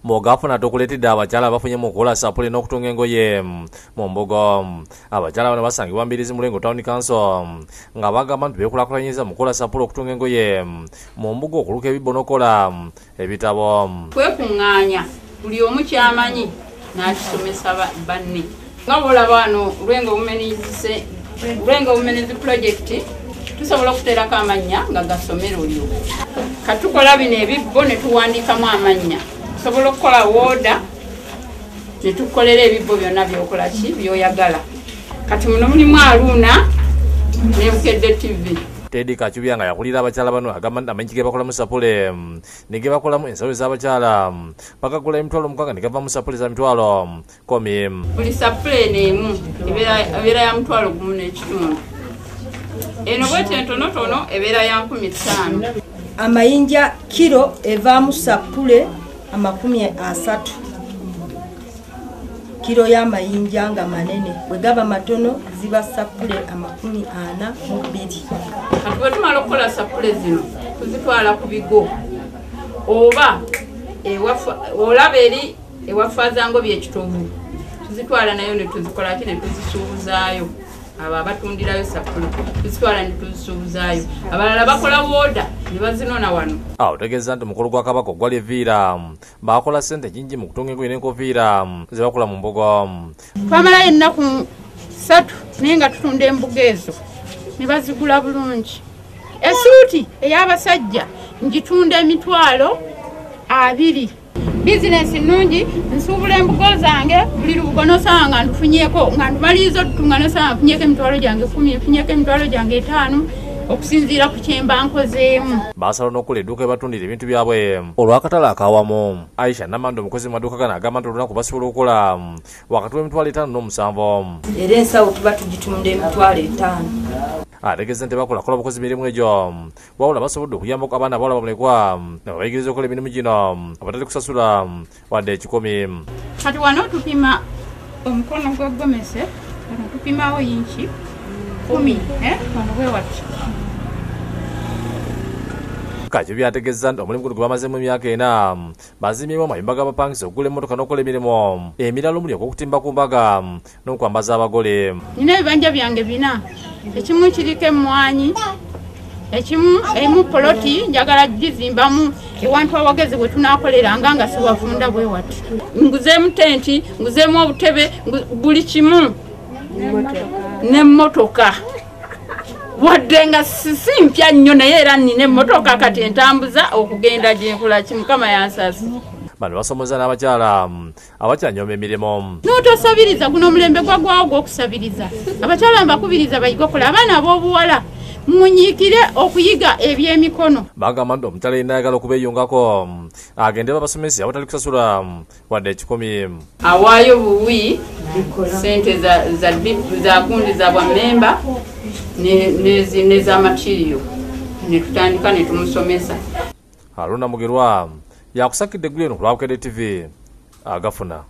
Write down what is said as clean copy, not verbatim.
Mogafuna tokuletedde abakyala bafunye mu kukola sapule n'okutunga engoye mu mbugo. Abakyala bano basangibwa Mbirizi Mulengo Town Council nga bagamba nti beekulakulanyiza mu kukola sapule okutunga engoye mu mbugo okuluka ebibbo n'okola ebitabo. Kwekuŋŋaanya buli omu kyamanyi n'akisomesa banne. Nga bw'olaba wano Lwengo Women's Project tusobola okuteerako amannya nga gasomero lyo. Katukola bino ebibbo ne tuwandiikamu amannya. Tusobola okukola wooda ne tukolera ebibbo byonna byokola ki byoyagala. Kati muno mulimu Aruna ne Bukedde TV. Teddy Kachubya nga yakulira abakyala bano agamba nti amanyi ge bakola mu sapule ne ge bakolamu ensawo z'abakyala bakagula emitwalo 6 ne gava mu sapule za mitwalo 10. Buli sapule n'emu ebeera ya mutwalo 1.5. Eno bwete entonotono ebeera ya 15. Amayinja kilo evaamu sapule 30. Kilo y'amayinja nga manene bwe gaba matono ziba sapule 42. Bwe tumala okukola sapule zino tuzitwala ku bigo oba olaba eri ewafazango by'ekitovu tuzitwala nayo ne tuzikola ki ne tuzisuubuzaayo. Aba batundirayo sapule tuzitwala ne tuzisuubuzaayo. Abalala bakola wooda ne bazinona wano. Otegeeza nti mukulu gwa Kabaka ogwali Evviira bakola ssente nyingi mu kutunga engoye n'enkofiira ze bakola mu mbugo. Twamalayo ennaku 3 naye nga tutunda embugo ezo ne bazigula bulungi. Esuuti ey'abasajja ngitunda emitwalo 20. Bizinesi nnungi nsuubula embugo zange buli lubugo nosanga ntufunyeko nga ntumaliriza otutunga nosanga nfunyeko emitwalo gyange 10 nfunyeko emitwalo gyange 5 okusinziira ku kyemba nkozeemu. Baasala n'okukola edduuka ebatundira ebintu byabwe olw'akatale akawamu. Aisha Namando omukozi mu maduuka gano agamba nti olunaku basobola okukola wakati w'emitwalo 5 n'omusanvu. Era ensawo tuba tugitunda emitwalo 5. Ategeeza nti bakola bukozi mirimu egyo wabula basobodde okuyamba abaana abawala bamulekwa ne babayigiriza okukola emirimu gino abatali kusasula wadde 10. Kati wano tupima omukono gw'eggomese wano tupimawo inchi 10 wano bwe wati. Kachubya ategeeza nti omulimu guno gwe bamazeemu emyaka 4 bazimyemu amayumba g'abapangisa okugula emmotoka n'okukola emirimu emirala omuli okutimba ku mbaga n'okwambaza abagole. Nina ebibanja byange 4. Ekimu kiriko emmwanyi, emu poloti njagala gizimbamu ewantu awagezi bwe tunaakoleranga nga siwafunda bwe wati. Nguzeemu tenti, nguzeemu obutebe, buli kimu n'emmotoka. Wadde nga si mpya nnyo naye era nnina emmotoka kati entambuza okugenda gye nkola ki Mukama yansasi. Bano basomoza n'abakyala abakyanyoma emirimu. N'otosabiriza guno omulembe gwagwawo gw'okusabiriza. Abakyala mbakubiriza bayiga okukola abaana ab'obuwala munyiikire okuyiga ebyemikono. Bagamba nti omukyala yenna ayagala okubeeyungako agende babasomesa abatali kusasula wadde 10. Awaayo buwi sente za gundi za bwammemba n'ez'amatiriyo ne tutandika ne tumusomesa. Haruna Mugerwa yakusakidde eggulu eno ku lwa Bukedde TV agafuna.